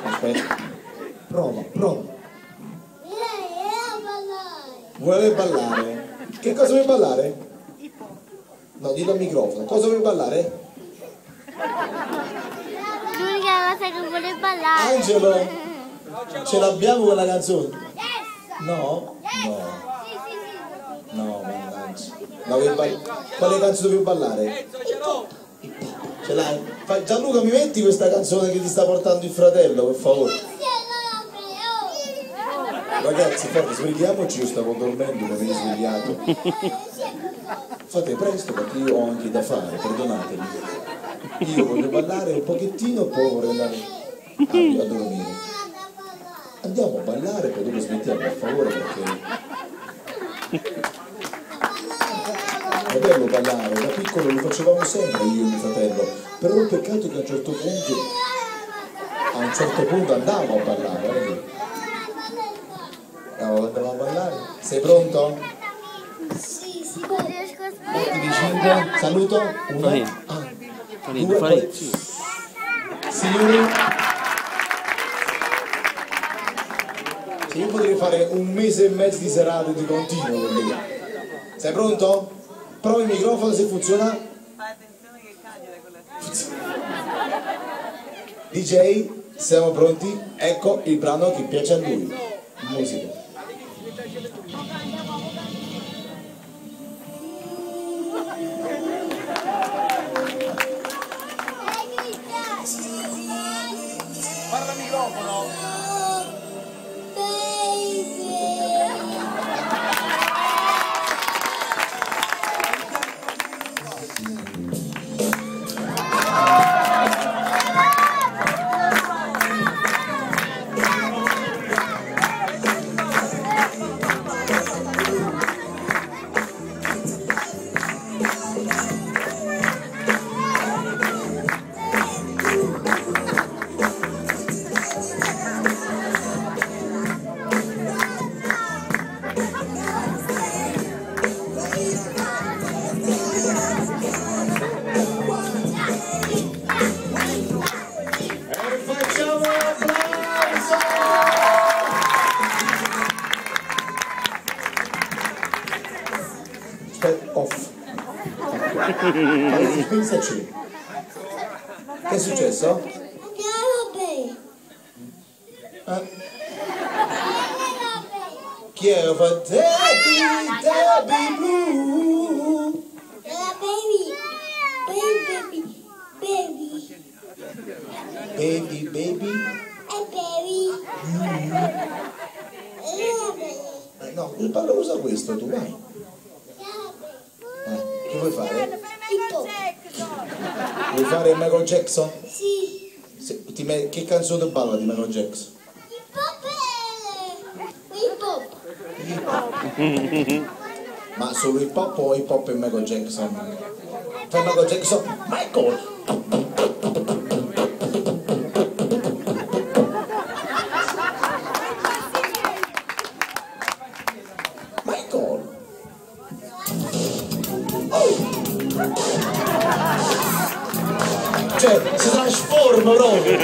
Aspetta. Prova. Vuole ballare? Che cosa vuoi ballare? No, dillo al microfono. Cosa vuoi ballare? L'unica cosa che vuole ballare. Angelo, ce l'abbiamo quella canzone? No? No, mannaggia. Quale canzone vuoi ballare? Ce l'hai? Gianluca, mi metti questa canzone che ti sta portando il fratello, per favore? Ragazzi, svegliamoci, io stavo dormendo, mi avevi svegliato. Fate presto perché io ho anche da fare, perdonatemi. Io voglio ballare un pochettino e poi vorrei andare a dormire. Andiamo a ballare, poi dopo smettiamo, per favore, perché è bello ballare, da piccolo lo facevamo sempre io e mio fratello, però è un peccato che a un certo punto andavo a ballare. Andiamo a ballare? Sei pronto? Sì, riesco a Metti di 5, saluto, 1, 2, poi signori, io potrei fare 1 mese e mezzo di serate di continuo con lui. Sei pronto? Prova il microfono se funziona. Fai attenzione che cade da quella. DJ, siamo pronti? Ecco il brano che piace a lui. Musica. Parla al microfono. Off. Pensaci. Che è successo? Chi è? Fa Debbie Blue. Baby. No, usa questo tu, vai. Che vuoi fare? Vuoi fare Michael Jackson? Sì. Che canzone balla di Michael Jackson? Hip hop. Ma solo hip hop o hip hop e Michael Jackson? Fai Michael Jackson? Michael! Cioè, si trasforma proprio!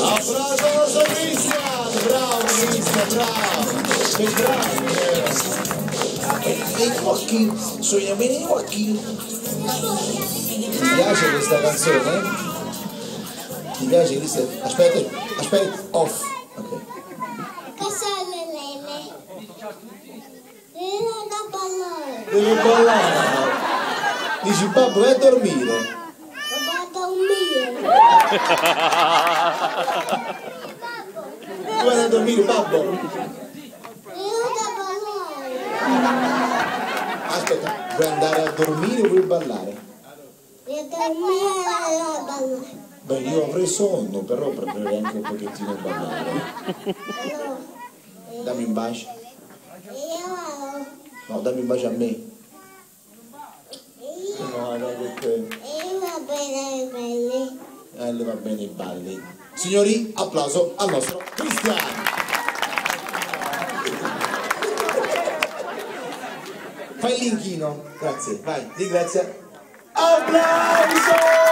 Applauso Cristian! Bravo Cristian, bravo! Che grande! E Joaquin, sogna bene Joaquin. Ti piace questa canzone? Ti piace Cristian? Aspetta, off. Ok. Devo ballare. Dici babbo vai a dormire. Tu vai a dormire babbo? Aspetta, vuoi andare a dormire o vuoi ballare? Beh, io avrei sonno, però preferirei anche un pochettino ballare. Dammi un bacio. No, dammi un bacio a me. Simona che te. Va bene i belli. Le va bene i balli. Signori, applauso al nostro Cristian. Fai il l'inchino, grazie, vai, ringrazia. Applauso!